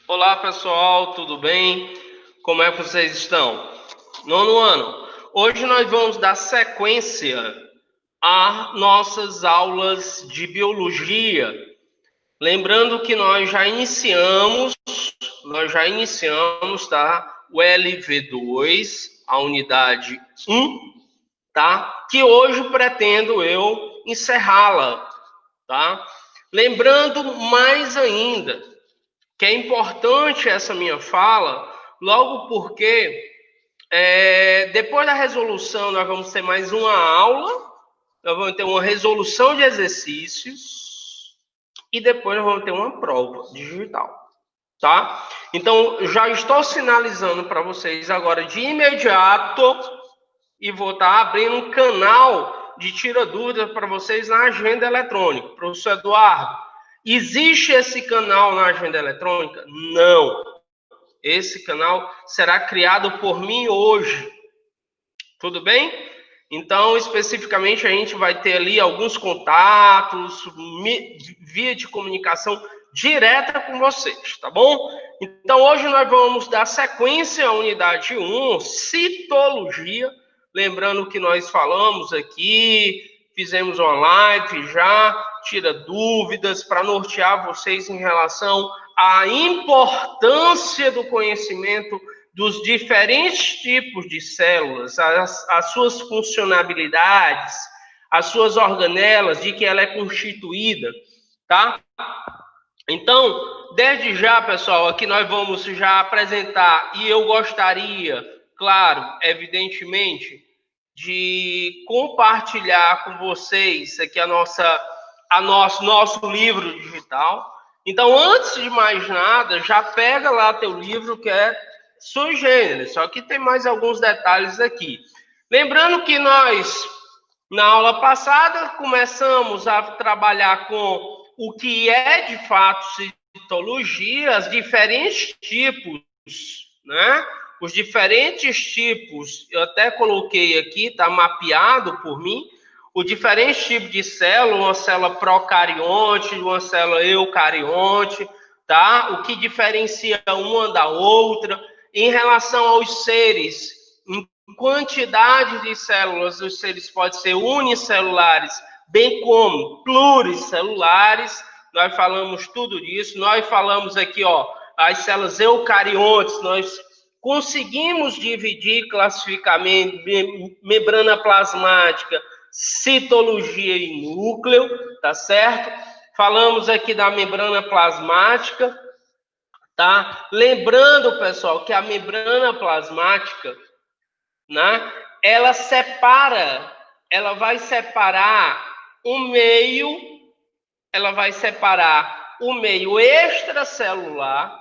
Olá, pessoal, tudo bem? Como é que vocês estão? Nono ano. Hoje nós vamos dar sequência às nossas aulas de biologia. Lembrando que nós já iniciamos, tá? O LV2, a unidade 1, tá? Que hoje pretendo eu encerrá-la, tá? Lembrando mais ainda que é importante essa minha fala, logo porque depois da resolução nós vamos ter mais uma aula, nós vamos ter uma resolução de exercícios e depois nós vamos ter uma prova digital, tá? Então, já estou sinalizando para vocês agora de imediato e vou estar abrindo um canal de tira dúvidas para vocês na agenda eletrônica. Professor Eduardo, existe esse canal na agenda eletrônica? Não. Esse canal será criado por mim hoje. Tudo bem? Então, especificamente, a gente vai ter ali alguns contatos, via de comunicação direta com vocês, tá bom? Então, hoje nós vamos dar sequência à unidade 1, citologia. Lembrando que nós falamos aqui, fizemos uma live já, tira dúvidas para nortear vocês em relação à importância do conhecimento dos diferentes tipos de células, as suas funcionalidades, as suas organelas, de que ela é constituída, tá? Então, desde já, pessoal, aqui nós vamos já apresentar, e eu gostaria, claro, evidentemente, de compartilhar com vocês aqui nosso livro digital. Então, antes de mais nada, já pega lá teu livro, que é sui generis, só que tem mais alguns detalhes aqui. Lembrando que nós, na aula passada, começamos a trabalhar com o que é, de fato, citologia, os diferentes tipos, né? Os diferentes tipos, eu até coloquei aqui, está mapeado por mim, os diferentes tipos de célula, uma célula procarionte, uma célula eucarionte, tá? O que diferencia uma da outra. Em relação aos seres, em quantidade de células, os seres podem ser unicelulares, bem como pluricelulares. Nós falamos tudo disso. Nós falamos aqui, ó, as células eucariontes, nós conseguimos dividir classificamente membrana plasmática, citologia e núcleo, tá certo? Falamos aqui da membrana plasmática, tá? Lembrando, pessoal, que a membrana plasmática, né, ela vai separar o meio extracelular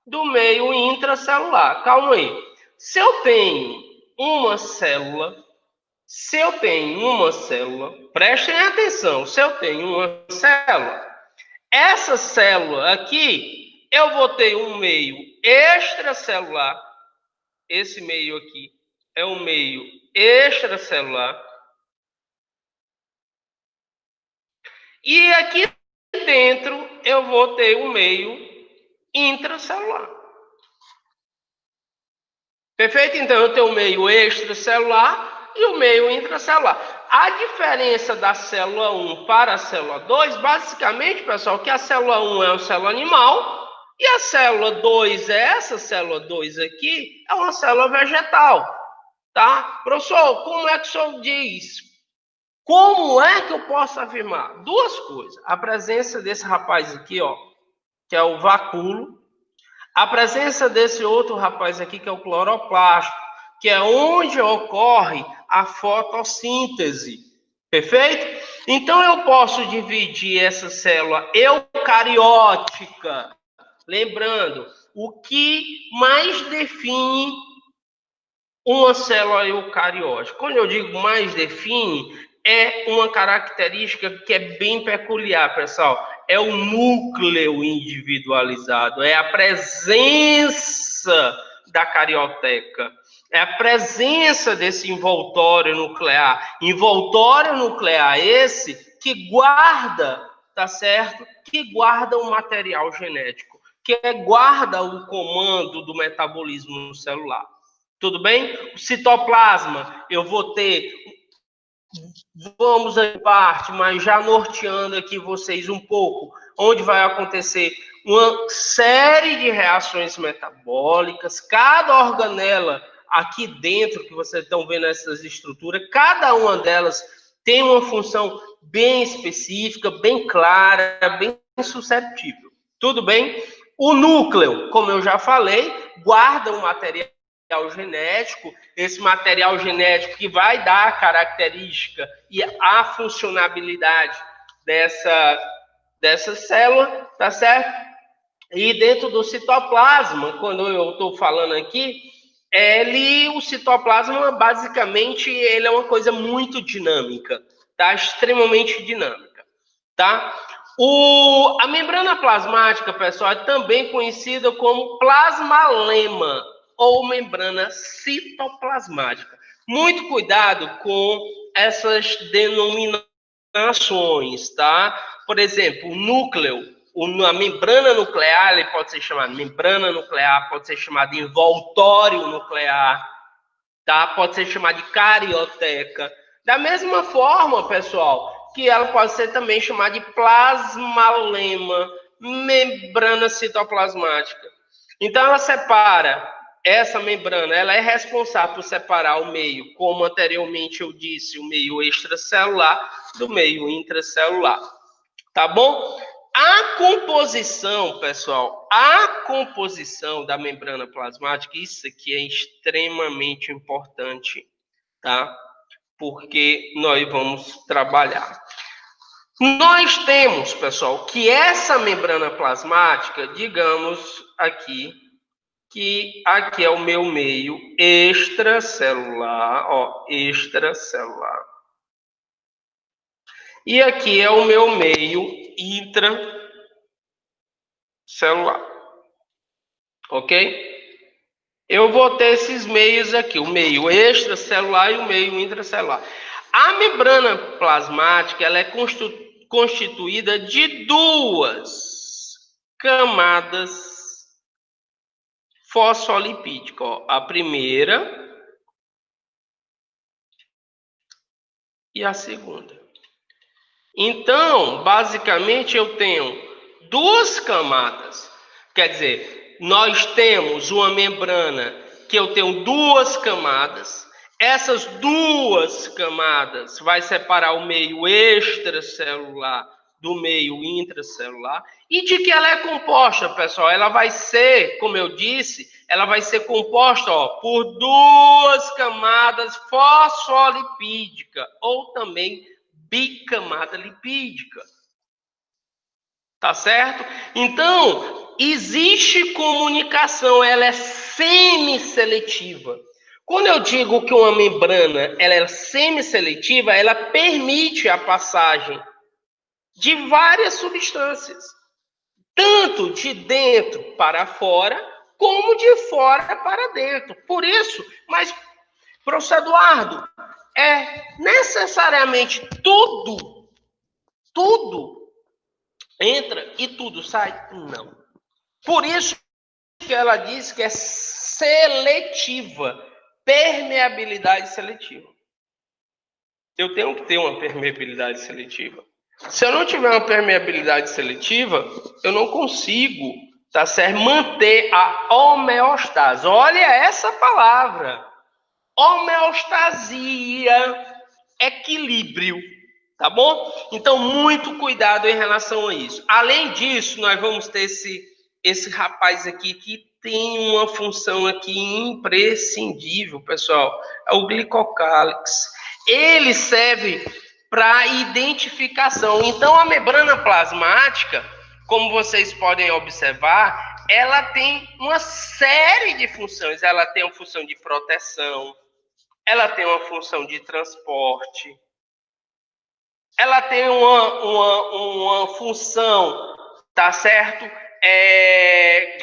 do meio intracelular. Calma aí. Se eu tenho uma célula, prestem atenção, se eu tenho uma célula, essa célula aqui, eu vou ter um meio extracelular, esse meio aqui é um meio extracelular, e aqui dentro eu vou ter um meio intracelular. Perfeito? Então, eu tenho o meio extracelular e o meio intracelular. A diferença da célula 1 para a célula 2, basicamente, pessoal, que a célula 1 é uma célula animal e a célula 2, essa célula 2 aqui, é uma célula vegetal. Tá? Professor, como é que o senhor diz? Como é que eu posso afirmar? Duas coisas. A presença desse rapaz aqui, ó, que é o vacúolo, a presença desse outro rapaz aqui, que é o cloroplasto, que é onde ocorre a fotossíntese. Perfeito? Então, eu posso dividir essa célula eucariótica. Lembrando, o que mais define uma célula eucariótica? Quando eu digo mais define, é uma característica que é bem peculiar, pessoal. É o núcleo individualizado, é a presença da carioteca, é a presença desse envoltório nuclear. Envoltório nuclear esse que guarda, tá certo? Que guarda o material genético. que guarda o comando do metabolismo no celular. Tudo bem? O citoplasma, eu vou ter... Vamos em parte, mas já norteando aqui vocês um pouco, onde vai acontecer uma série de reações metabólicas, cada organela aqui dentro, que vocês estão vendo essas estruturas, cada uma delas tem uma função bem específica, bem clara, bem susceptível. Tudo bem? O núcleo, como eu já falei, guarda um material genético, esse material genético que vai dar a característica e a funcionabilidade dessa célula, tá certo? E dentro do citoplasma, quando eu estou falando aqui, o citoplasma, basicamente, ele é uma coisa muito dinâmica, tá? Extremamente dinâmica, tá? A membrana plasmática, pessoal, é também conhecida como plasmalema ou membrana citoplasmática. Muito cuidado com essas denominações, tá? Por exemplo, o núcleo, a membrana nuclear, ele pode ser chamado membrana nuclear, pode ser chamado envoltório nuclear, tá? Pode ser chamado de carioteca. Da mesma forma, pessoal, que ela pode ser também chamada de plasmalema, membrana citoplasmática. Então, ela separa, essa membrana, ela é responsável por separar o meio, como anteriormente eu disse, o meio extracelular do meio intracelular. Tá bom? A composição, pessoal, a composição da membrana plasmática, isso aqui é extremamente importante, tá? Porque nós vamos trabalhar. Nós temos, pessoal, que essa membrana plasmática, digamos aqui, que aqui é o meu meio extracelular, ó, extracelular. E aqui é o meu meio intracelular. Ok? Eu vou ter esses meios aqui, o meio extracelular e o meio intracelular. A membrana plasmática, ela é constituída de duas camadas fosfolipídicas. Ó, a primeira e a segunda. Então, basicamente, eu tenho duas camadas. Quer dizer, nós temos uma membrana que eu tenho duas camadas. Essas duas camadas vai separar o meio extracelular do meio intracelular. E de que ela é composta, pessoal? Ela vai ser, como eu disse, ela vai ser composta, ó, por duas camadas fosfolipídicas, ou também bicamada lipídica. Tá certo? Então, existe comunicação, ela é semisseletiva. Quando eu digo que uma membrana ela é semisseletiva, ela permite a passagem de várias substâncias, tanto de dentro para fora, como de fora para dentro. Por isso, mas, professor Eduardo, é necessariamente tudo entra e tudo sai? Não. Por isso que ela diz que é seletiva, permeabilidade seletiva. Eu tenho que ter uma permeabilidade seletiva. Se eu não tiver uma permeabilidade seletiva, eu não consigo, tá certo, manter a homeostase. Olha essa palavra. Homeostasia, equilíbrio. Tá bom? Então, muito cuidado em relação a isso. Além disso, nós vamos ter esse rapaz aqui que tem uma função aqui imprescindível, pessoal. É o glicocálix. Ele serve para identificação. Então, a membrana plasmática, como vocês podem observar, ela tem uma série de funções. Ela tem uma função de proteção, ela tem uma função de transporte, ela tem uma função, tá certo?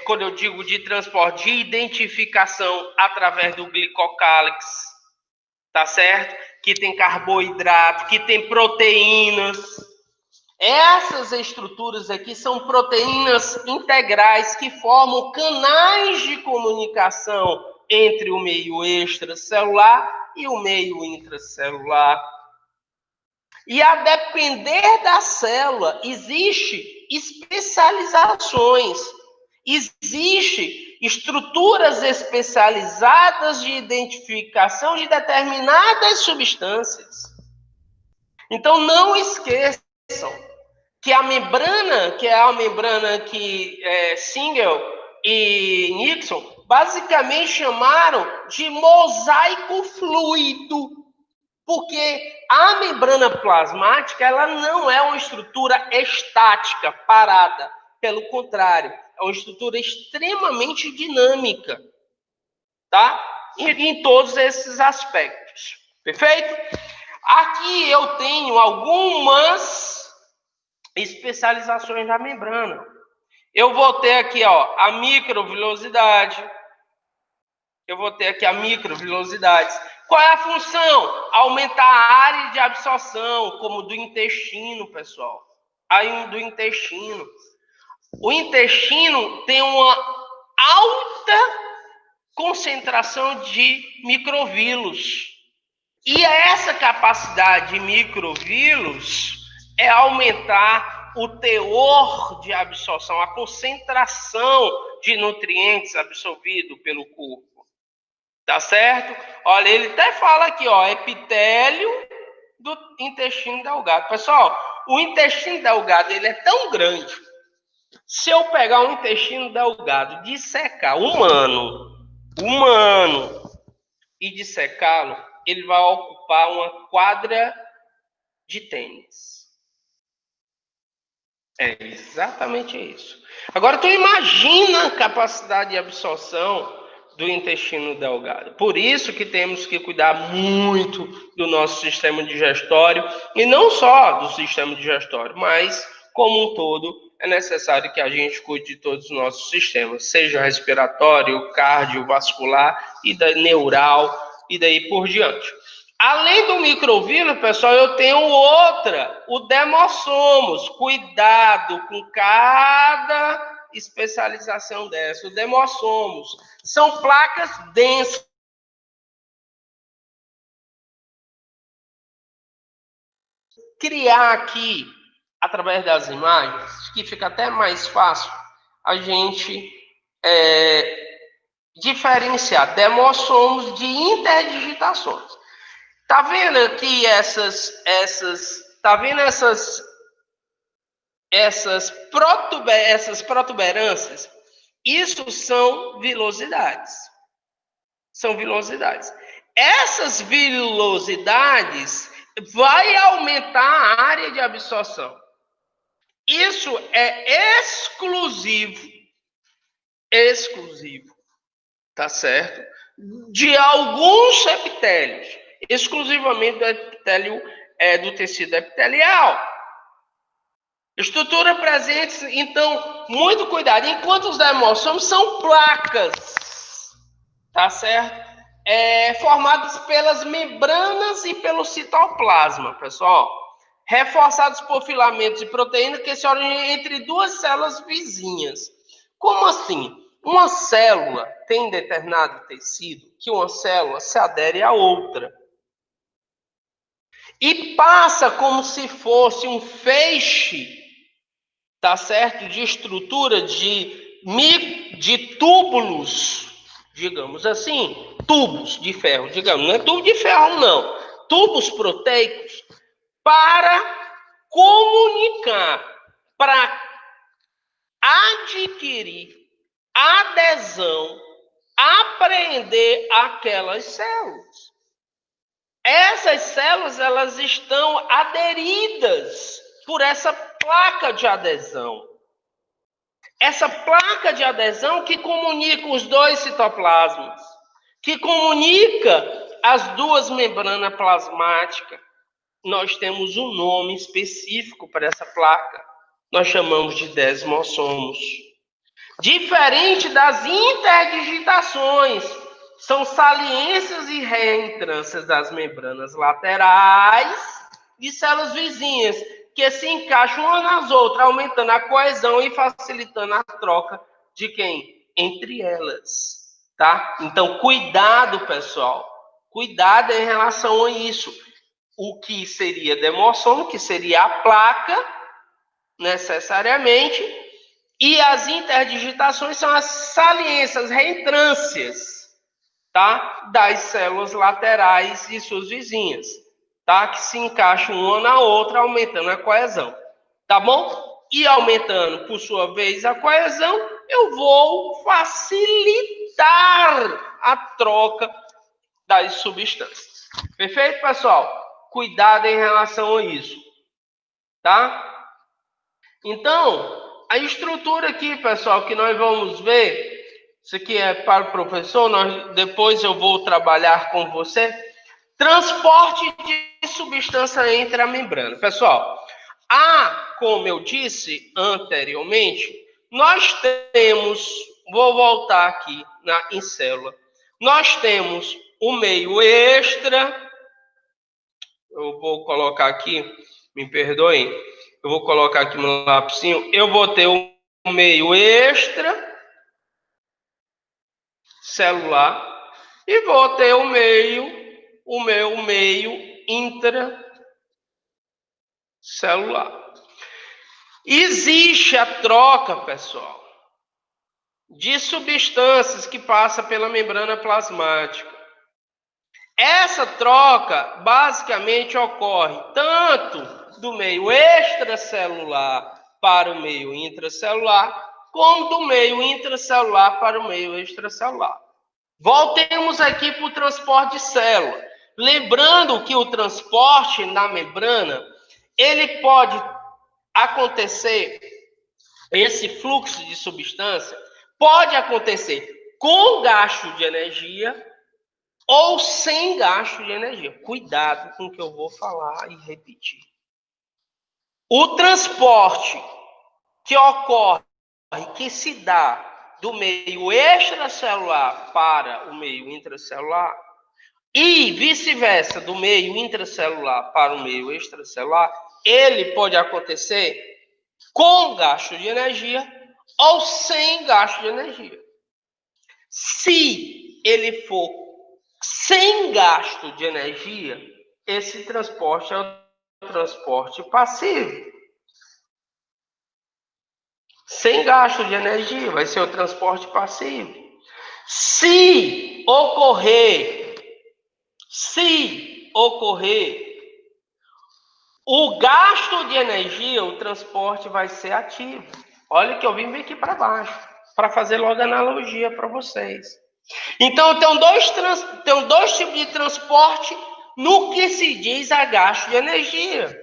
Quando eu digo de transporte, de identificação através do glicocálix, tá certo? Que tem carboidrato, que tem proteínas, Essas estruturas aqui são proteínas integrais que formam canais de comunicação entre o meio extracelular e o meio intracelular. E a depender da célula, existe especializações, existe estruturas especializadas de identificação de determinadas substâncias. Então, não esqueçam que a membrana, que é a membrana que Singer e Nixon basicamente chamaram de mosaico fluido, porque a membrana plasmática ela não é uma estrutura estática, parada. Pelo contrário, é uma estrutura extremamente dinâmica, tá? Em todos esses aspectos. Perfeito? Aqui eu tenho algumas especializações da membrana. Eu vou ter aqui, ó, a microvilosidade. Eu vou ter aqui a microvilosidade. Qual é a função? Aumentar a área de absorção, como do intestino, pessoal. Aí do intestino. O intestino tem uma alta concentração de microvírus. E essa capacidade de microvírus é aumentar o teor de absorção, a concentração de nutrientes absorvido pelo corpo. Tá certo? Olha, ele até fala aqui, ó, epitélio do intestino delgado. Pessoal, o intestino delgado, ele é tão grande. Se eu pegar um intestino delgado, dissecar humano, e dissecá-lo, ele vai ocupar uma quadra de tênis. É exatamente isso. Agora, tu imagina a capacidade de absorção do intestino delgado. Por isso que temos que cuidar muito do nosso sistema digestório, e não só do sistema digestório, mas, como um todo, é necessário que a gente cuide de todos os nossos sistemas, seja respiratório, cardiovascular, e da neural, e daí por diante. Além do microvírus, pessoal, eu tenho outra, o demossomos. Cuidado com cada especialização dessa. O demossomos são placas densas. Criar aqui, através das imagens, que fica até mais fácil a gente diferenciar demossomos de interdigitações. Tá vendo aqui tá vendo essas protuberâncias? Isso são vilosidades. São vilosidades. Essas vilosidades vai aumentar a área de absorção. Isso é exclusivo, tá certo? De alguns epitélios, exclusivamente do epitélio do tecido epitelial. Estrutura presente, então, muito cuidado. Enquanto os demossomos são placas, tá certo? Formadas pelas membranas e pelo citoplasma, pessoal. Reforçados por filamentos de proteína que se originam entre duas células vizinhas. Como assim? Uma célula tem determinado tecido que uma célula se adere à outra. E passa como se fosse um feixe, tá certo? De estrutura de túbulos, digamos assim, tubos de ferro, digamos, não é tubo de ferro não, tubos proteicos para comunicar, para adquirir adesão, apreender aquelas células. Essas células, elas estão aderidas por essa placa de adesão. Essa placa de adesão que comunica os dois citoplasmas, que comunica as duas membranas plasmáticas. Nós temos um nome específico para essa placa. Nós chamamos de desmossomos. Diferente das interdigitações, são saliências e reentrâncias das membranas laterais de células vizinhas, que se encaixam uma nas outras, aumentando a coesão e facilitando a troca de quem? Entre elas, tá? Então, cuidado, pessoal. Cuidado em relação a isso. O que seria demossomo, que seria a placa, necessariamente, e as interdigitações são as saliências, reentrâncias, tá? Das células laterais e suas vizinhas, tá? Que se encaixam uma na outra, aumentando a coesão, tá bom? E aumentando, por sua vez, a coesão, eu vou facilitar a troca das substâncias. Perfeito, pessoal? Cuidado em relação a isso, tá? Então, a estrutura aqui, pessoal, que nós vamos ver, isso aqui é para o professor, depois eu vou trabalhar com você. Transporte de substância entre a membrana. Pessoal, como eu disse anteriormente, nós temos, vou voltar aqui em célula, nós temos o meio extra, eu vou colocar aqui, me perdoem, eu vou colocar aqui no lapisinho, eu vou ter o meio extra celular e vou ter o meu meio intracelular. Existe a troca, pessoal, de substâncias que passa pela membrana plasmática. Essa troca basicamente ocorre tanto do meio extracelular para o meio intracelular, como do meio intracelular para o meio extracelular. Voltemos aqui para o transporte de célula. Lembrando que o transporte na membrana, ele pode acontecer, esse fluxo de substância pode acontecer com gasto de energia ou sem gasto de energia. Cuidado com o que eu vou falar e repetir. O transporte que ocorre, que se dá do meio extracelular para o meio intracelular e vice-versa, do meio intracelular para o meio extracelular, ele pode acontecer com gasto de energia ou sem gasto de energia. Se ele for sem gasto de energia, esse transporte é o transporte passivo. Sem gasto de energia, vai ser o transporte passivo. Se ocorrer o gasto de energia, o transporte vai ser ativo. Olha que eu vim aqui para baixo, para fazer logo a analogia para vocês. Então, tem dois tipos de transporte no que se diz a gasto de energia.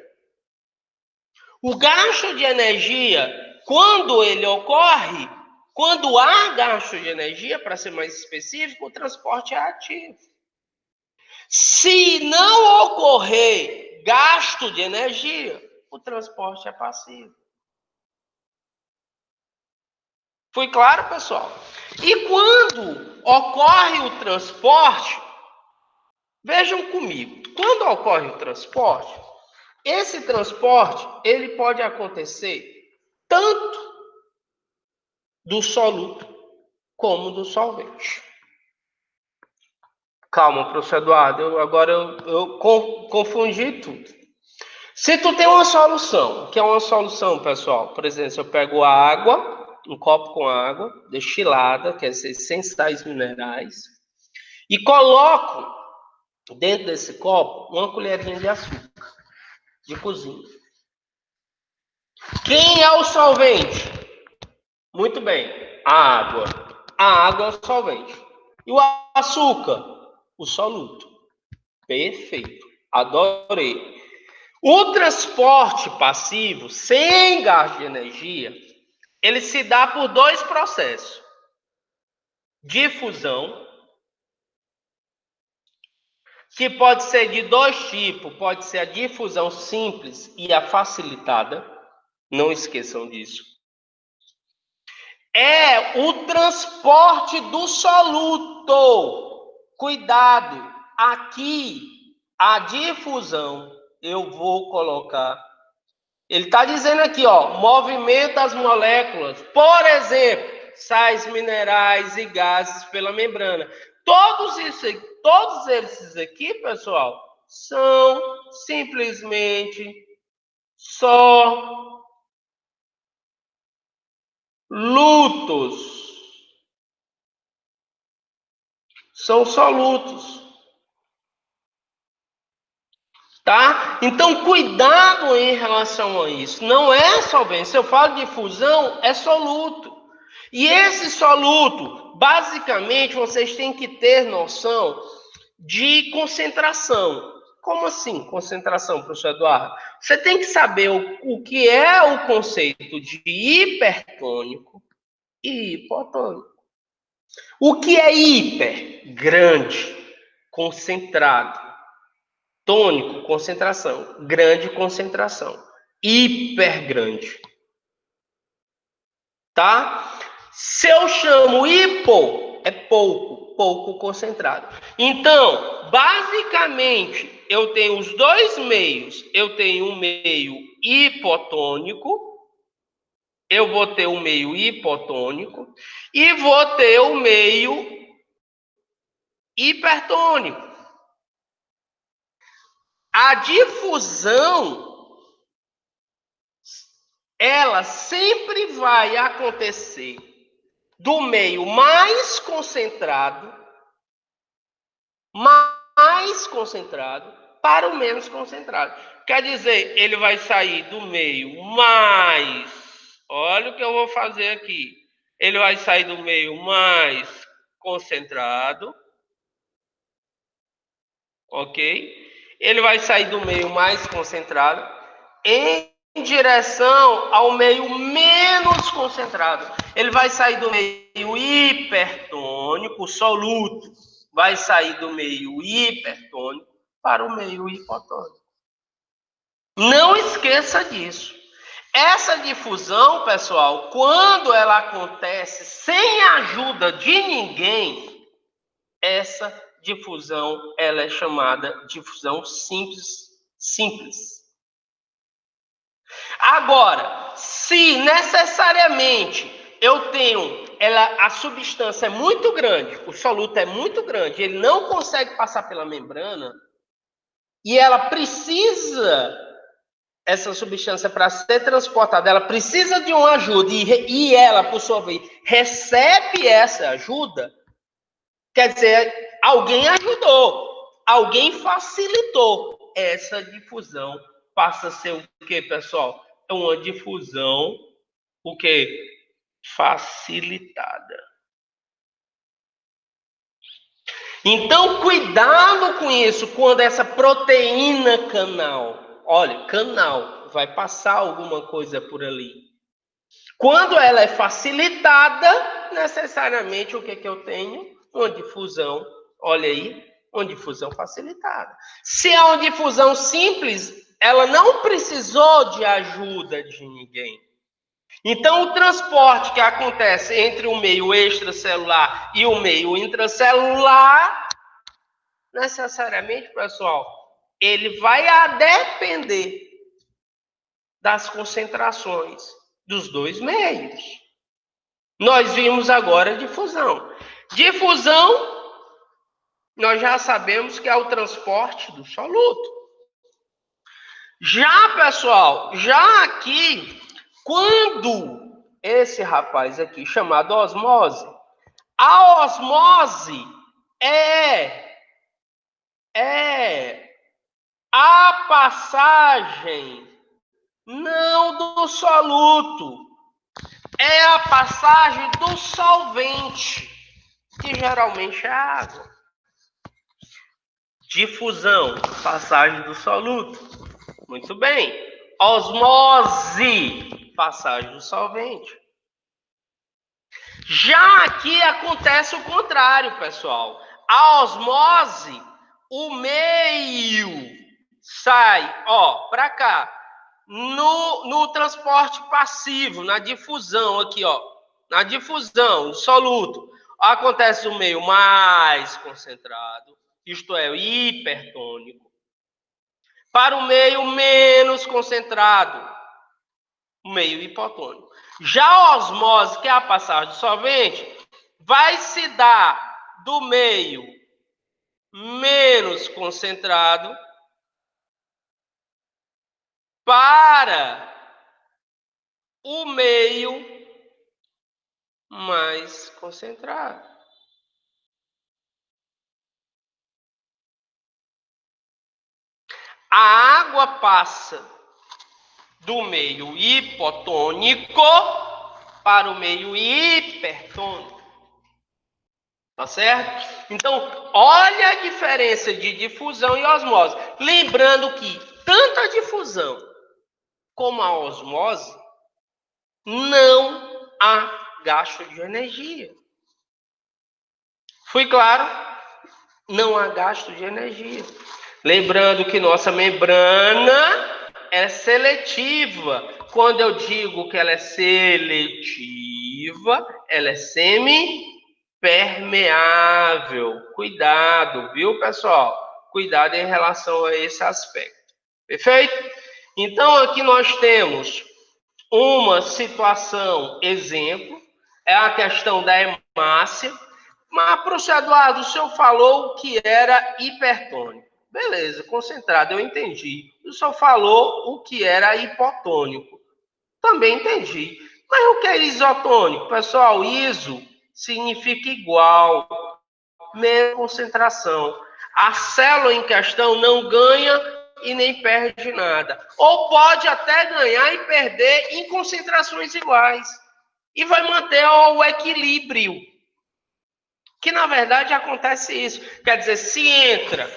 O gasto de energia, quando ele ocorre, quando há gasto de energia, para ser mais específico, o transporte é ativo. Se não ocorrer gasto de energia, o transporte é passivo. Foi claro, pessoal? E quando ocorre o transporte, vejam comigo, quando ocorre o transporte, esse transporte ele pode acontecer tanto do soluto como do solvente. Calma, professor Eduardo, agora eu confundi tudo. Se tu tem uma solução, que é uma solução, pessoal, por exemplo, se eu pego a água, um copo com água destilada, quer dizer, sem sais minerais, e coloco dentro desse copo uma colherinha de açúcar de cozinha. Quem é o solvente? Muito bem, a água. A água é o solvente. E o açúcar? O soluto. Perfeito. Adorei. O transporte passivo, sem gasto de energia, ele se dá por dois processos. Difusão, que pode ser de dois tipos. Pode ser a difusão simples e a facilitada. Não esqueçam disso. É o transporte do soluto. Cuidado, aqui a difusão eu vou colocar Ele está dizendo aqui, ó, movimento das moléculas, por exemplo, sais minerais e gases pela membrana. Todos esses aqui, pessoal, são simplesmente solutos. São solutos. Tá? Então, cuidado em relação a isso. Não é solvente. Se eu falo de fusão, é soluto. E esse soluto, basicamente, vocês têm que ter noção de concentração. Como assim, concentração, professor Eduardo? Você tem que saber o que é o conceito de hipertônico e hipotônico. O que é hiper? Grande, concentrado. Tônico, concentração. Grande, concentração. Hiper grande. Tá? Se eu chamo hipo, é pouco, pouco concentrado. Então, basicamente, eu tenho os dois meios. Eu tenho um meio hipotônico, eu vou ter o meio hipotônico, e vou ter o meio hipertônico. A difusão, ela sempre vai acontecer do meio mais concentrado para o menos concentrado. Quer dizer, ele vai sair do meio mais... Olha o que eu vou fazer aqui. Ele vai sair do meio mais concentrado. Ok? Ele vai sair do meio mais concentrado em direção ao meio menos concentrado. Ele vai sair do meio hipertônico, soluto, vai sair do meio hipertônico para o meio hipotônico. Não esqueça disso. Essa difusão, pessoal, quando ela acontece sem a ajuda de ninguém, essa difusão ela é chamada difusão simples. Agora, se necessariamente eu tenho, a substância é muito grande, o soluto é muito grande, ele não consegue passar pela membrana, e ela precisa, essa substância para ser transportada, ela precisa de uma ajuda, e ela, por sua vez, recebe essa ajuda, quer dizer, alguém ajudou, alguém facilitou. Essa difusão passa a ser o que, pessoal? É uma difusão, o que? Facilitada. Então, cuidado com isso, quando essa proteína canal, olha, canal, vai passar alguma coisa por ali. Quando ela é facilitada, necessariamente o que eu tenho? Uma difusão, olha aí, uma difusão facilitada. Se é uma difusão simples, ela não precisou de ajuda de ninguém. Então, o transporte que acontece entre o meio extracelular e o meio intracelular, necessariamente, pessoal, ele vai a depender das concentrações dos dois meios. Nós vimos agora difusão. Difusão, nós já sabemos que é o transporte do soluto. Já, pessoal, já aqui, quando esse rapaz aqui, chamado osmose, a osmose é a passagem não do soluto, é a passagem do solvente, que geralmente é água. Difusão, passagem do soluto. Muito bem. Osmose, passagem do solvente. Já aqui acontece o contrário, pessoal. A osmose, o meio sai, ó, para cá. No transporte passivo, na difusão aqui, ó. Na difusão, o soluto, acontece o meio mais concentrado, isto é, o hipertônico, para o meio menos concentrado, meio hipotônico. Já a osmose, que é a passagem do solvente, vai se dar do meio menos concentrado para o meio mais concentrado. A água passa do meio hipotônico para o meio hipertônico. Tá certo? Então, olha a diferença de difusão e osmose. Lembrando que tanto a difusão como a osmose não há gasto de energia. Fui claro? Não há gasto de energia. Lembrando que nossa membrana é seletiva. Quando eu digo que ela é seletiva, ela é semipermeável. Cuidado, viu, pessoal? Cuidado em relação a esse aspecto. Perfeito? Então, aqui nós temos uma situação, exemplo, é a questão da hemácia. Mas, professor Eduardo, o senhor falou que era hipertônico. Beleza, concentrado, eu entendi. O senhor falou o que era hipotônico. Também entendi. Mas o que é isotônico? Pessoal, iso significa igual, mesma concentração. A célula em questão não ganha e nem perde nada. Ou pode até ganhar e perder em concentrações iguais. E vai manter o equilíbrio. Que na verdade acontece isso. Quer dizer, se entra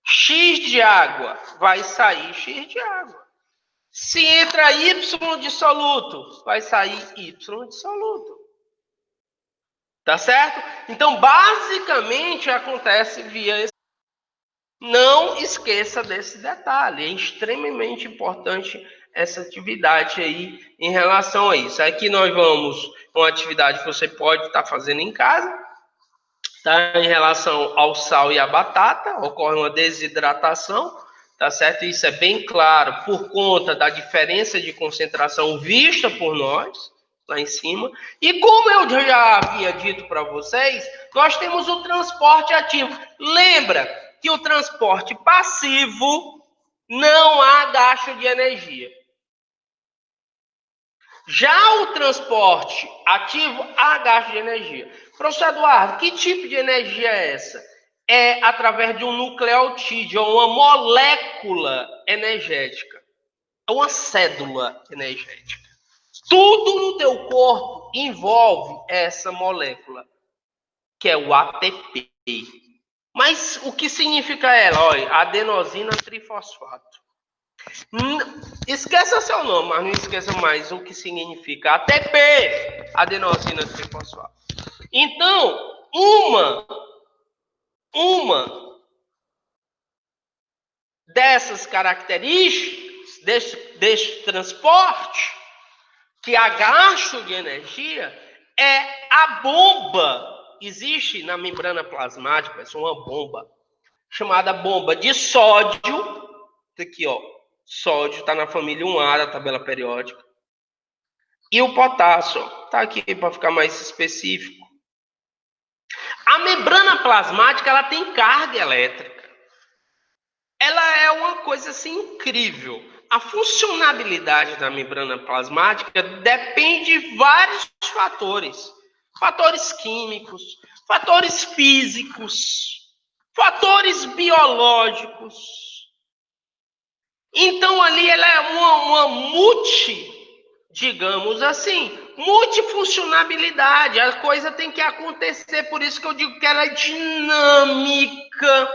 X de água, vai sair X de água. Se entra Y de soluto, vai sair Y de soluto. Tá certo? Então, basicamente, acontece via esse. Não esqueça desse detalhe. É extremamente importante essa atividade aí em relação a isso. Aqui nós vamos uma atividade que você pode estar fazendo em casa. Tá? Em relação ao sal e à batata, ocorre uma desidratação, tá certo? Isso é bem claro por conta da diferença de concentração vista por nós, lá em cima. E como eu já havia dito para vocês, nós temos o transporte ativo. Lembra que o transporte passivo não há gasto de energia. Já o transporte ativo há gasto de energia. Professor Eduardo, que tipo de energia é essa? É através de um nucleotídeo, uma molécula energética. É uma cédula energética. Tudo no teu corpo envolve essa molécula, que é o ATP. Mas o que significa ela? Olha, adenosina trifosfato. Esqueça seu nome, mas não esqueça mais o que significa ATP, adenosina trifosfato. Então, uma dessas características deste transporte, que há gasto de energia, é a bomba. Existe na membrana plasmática, é uma bomba, chamada bomba de sódio. Aqui, ó. Sódio está na família 1A da tabela periódica. E o potássio, está aqui para ficar mais específico. A membrana plasmática, ela tem carga elétrica. Ela é uma coisa assim incrível. A funcionalidade da membrana plasmática depende de vários fatores. Fatores químicos, fatores físicos, fatores biológicos. Então ali ela é uma digamos assim, multifuncionalidade. A coisa tem que acontecer, por isso que eu digo que ela é dinâmica.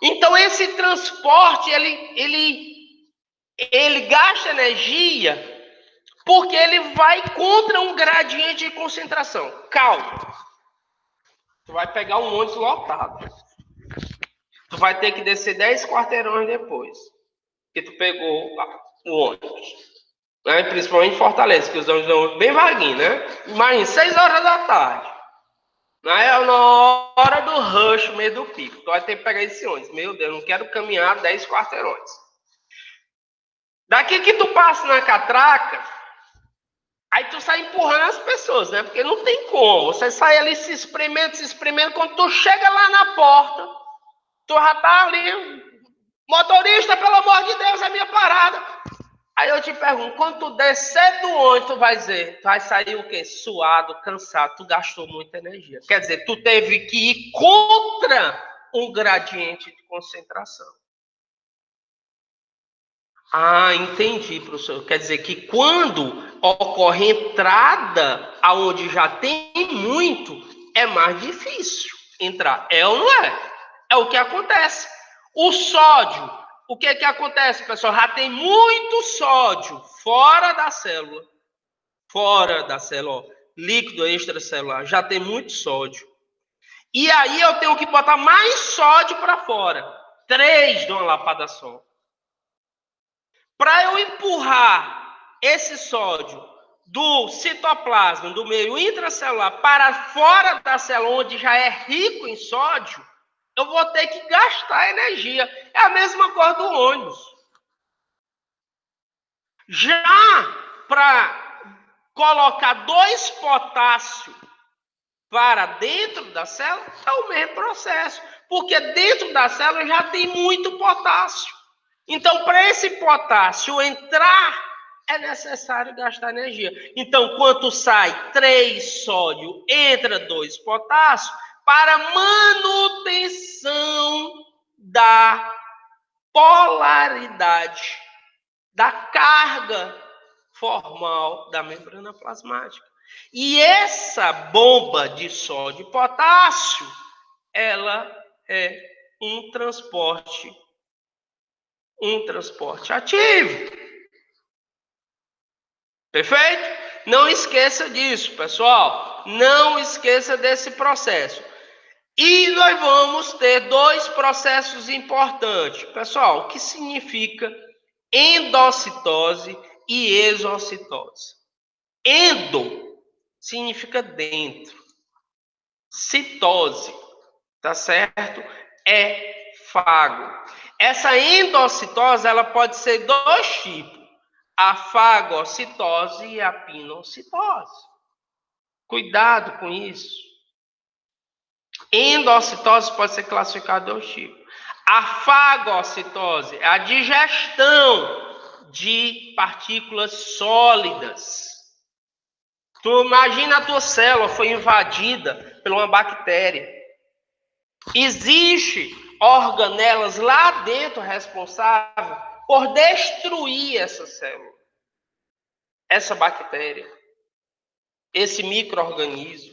Então esse transporte, ele gasta energia porque ele vai contra um gradiente de concentração. Calma. Tu vai pegar um ônibus lotado. Tu vai ter que descer 10 quarteirões depois que tu pegou o ônibus. Né? Principalmente em Fortaleza, que os ônibus são bem vaguinhos, né? Imagina, 6 horas da tarde. Na hora do rush, meio do pico. Tu vai ter que pegar esse ônibus. Meu Deus, não quero caminhar 10 quarteirões. Daqui que tu passa na catraca, aí tu sai empurrando as pessoas, né? Porque não tem como. Você sai ali se espremendo. Quando tu chega lá na porta, tu já tá ali. Motorista, pelo amor de Deus, é minha parada. Aí eu te pergunto, quando tu descer do ônibus, tu vai dizer, tu vai sair o quê? Suado, cansado, tu gastou muita energia. Quer dizer, tu teve que ir contra um gradiente de concentração. Ah, entendi, professor. Quer dizer que quando ocorre entrada aonde já tem muito, é mais difícil entrar. É ou não é? É o que acontece. O sódio, o que acontece, pessoal? Já tem muito sódio fora da célula. Fora da célula, ó, líquido extracelular, já tem muito sódio. E aí eu tenho que botar mais sódio para fora. 3 de uma lapada só. Para eu empurrar esse sódio do citoplasma, do meio intracelular, para fora da célula, onde já é rico em sódio, eu vou ter que gastar energia. É a mesma coisa do ônibus. Já para colocar 2 potássio para dentro da célula, é o mesmo processo. Porque dentro da célula já tem muito potássio. Então, para esse potássio entrar, é necessário gastar energia. Então, quanto sai 3 sódio, entra 2 potássio, para manutenção da polaridade, da carga formal da membrana plasmática. E essa bomba de sódio e potássio, ela é um transporte ativo. Perfeito? Não esqueça disso, pessoal. Não esqueça desse processo. E nós vamos ter 2 processos importantes. Pessoal, o que significa endocitose e exocitose? Endo significa dentro. Citose, tá certo? É fago. Essa endocitose, ela pode ser 2 tipos. A fagocitose e a pinocitose. Cuidado com isso. Endocitose pode ser classificada em 2 tipos. A fagocitose é a digestão de partículas sólidas. Tu imagina a tua célula foi invadida por uma bactéria. Existe organelas lá dentro responsável por destruir essa célula, essa bactéria, esse micro-organismo.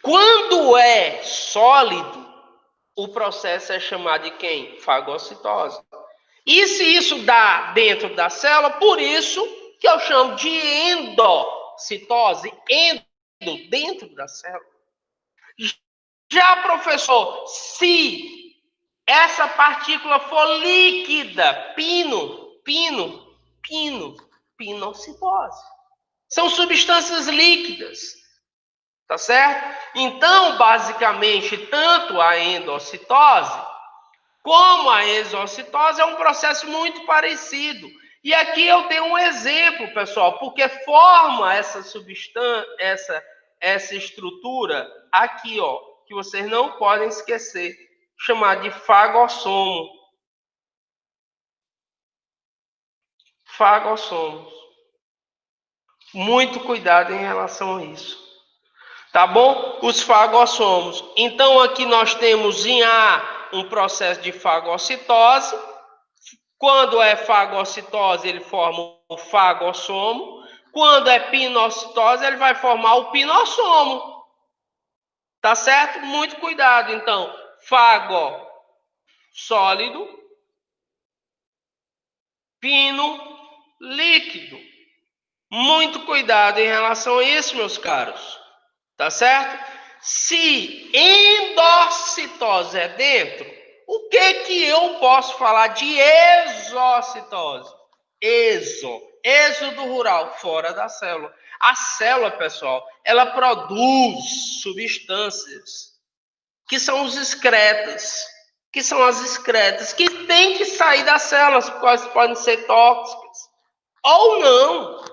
Quando é sólido, o processo é chamado de quem? Fagocitose. E se isso dá dentro da célula, por isso que eu chamo de endocitose, dentro da célula. Já, professor, se essa partícula for líquida, pinocitose. São substâncias líquidas, tá certo? Então, basicamente, tanto a endocitose como a exocitose é um processo muito parecido. E aqui eu tenho um exemplo, pessoal, porque forma essa substância, essa estrutura aqui, ó, que vocês não podem esquecer, chamada de fagossomo. Fagossomos. Muito cuidado em relação a isso. Tá bom? Os fagossomos. Então, aqui nós temos em A um processo de fagocitose. Quando é fagocitose, ele forma o fagossomo. Quando é pinocitose, ele vai formar o pinossomo. Tá certo? Muito cuidado. Então, fago sólido, pino líquido. Muito cuidado em relação a isso, meus caros. Tá certo? Se endocitose é dentro, o que eu posso falar de exocitose? Êxodo rural, fora da célula. A célula, pessoal, ela produz substâncias que são os excretas. que são as excretas, que têm que sair das células, porque podem ser tóxicas. Ou não.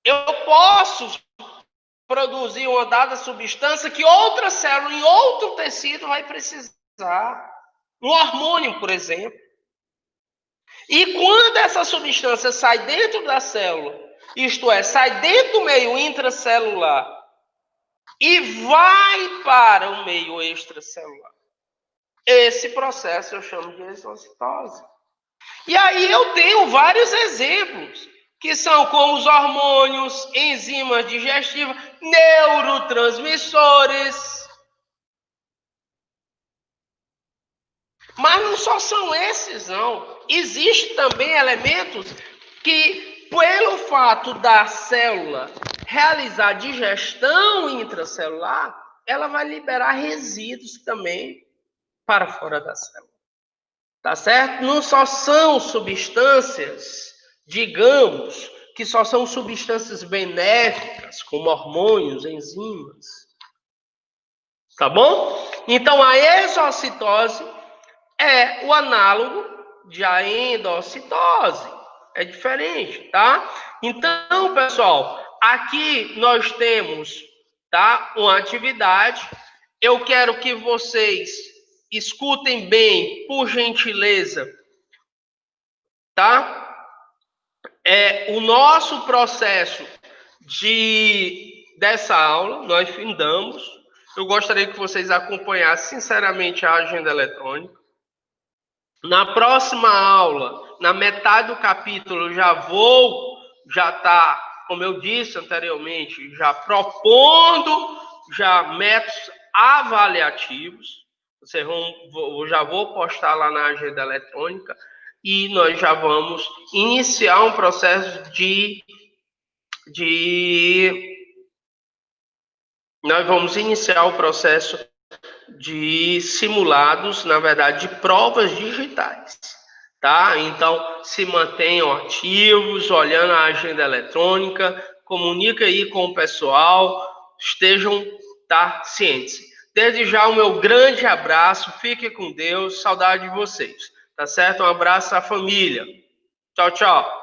Eu posso produzir uma dada substância que outra célula em outro tecido vai precisar. Um hormônio, por exemplo. E quando essa substância sai dentro da célula, isto é, sai dentro do meio intracelular e vai para o meio extracelular, esse processo eu chamo de exocitose. E aí eu tenho vários exemplos, que são como os hormônios, enzimas digestivas, neurotransmissores. Mas não só são esses, não. Existem também elementos que, pelo fato da célula realizar digestão intracelular, ela vai liberar resíduos também para fora da célula. Tá certo? Não só são substâncias, digamos, que só são substâncias benéficas, como hormônios, enzimas. Tá bom? Então, a exocitose é o análogo da endocitose. É diferente, tá? Então, pessoal, aqui nós temos, tá, uma atividade. Eu quero que vocês escutem bem, por gentileza, tá? O nosso processo dessa aula, nós findamos. Eu gostaria que vocês acompanhassem, sinceramente, a agenda eletrônica. Na próxima aula, na metade do capítulo, já tá, como eu disse anteriormente, já propondo métodos avaliativos. Eu já vou postar lá na agenda eletrônica e nós já vamos iniciar um processo nós vamos iniciar o processo de simulados, na verdade, de provas digitais, tá? Então, se mantenham ativos, olhando a agenda eletrônica, comunica aí com o pessoal, estejam, tá, cientes. Desde já, o meu grande abraço, fique com Deus, saudade de vocês, tá certo? Um abraço à família. Tchau, tchau.